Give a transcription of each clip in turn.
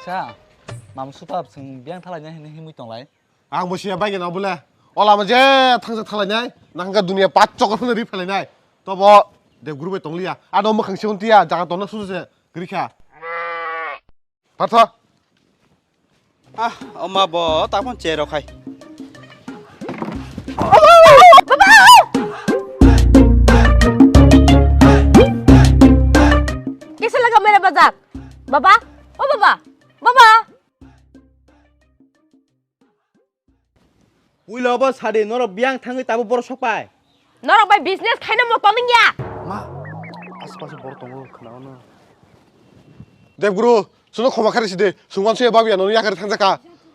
자, 맘 수밥 성 비앙 탈라냐 했는 힘이 있던라이. आं बसिया बायगे ना बोले अला मजे थांजों थालायनाय नांगा दुनिया पाचक फुन रि फैलायनाय तब दे ग्रुपे तंलिया आदो मखां सेउनतिया जागा तनो सुसे ग्रिखा पाथ 엄마 뭐 딱번 제로 खाय कैसे लगा मेरा मजाक बाबा ओ बाबा बाबा 우일러버 사리 너로 미양 탕의 따보 보러 속바이 너랑 말 비즈니스 खाइना म तनिया 마 아스파스 보러 동어 그나오나 दे गुरु सुनो खमा खारिसिदे सुंवानसे बाबिया ननि याखरे थांजाका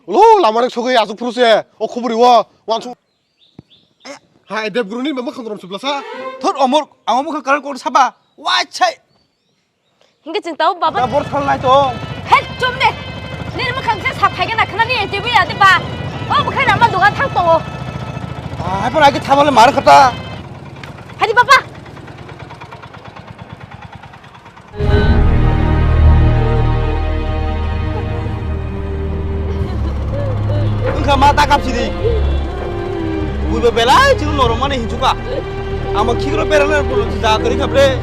लो लामारे सगै आजु फुरुसे ओ खबरिवा वानसु हाय देब गुरुनि मा खंद्रम सुब्लासा 털 어머 아무 그 가를 꼬리 사봐 와 차이 हिंगे चिंताओ बाबा 나 보러 탈라이 또 हे 좀네 내는 뭐 강세 사파이가 나 그나니 에티비야 돼 봐. 어, 뭐 그냥 남만 누가 탕 똥어. 아, 해봐 나게 타발래 말을 갖다 하디 바빠. 응가 마다 갑시디 우리 베라 지금 노르만에 hinjuka 아마 키그로 베라는 불로 자 그리 갑래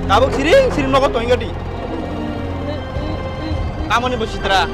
나복 시링 시링 먹어 또 인가디 까머니 보시더라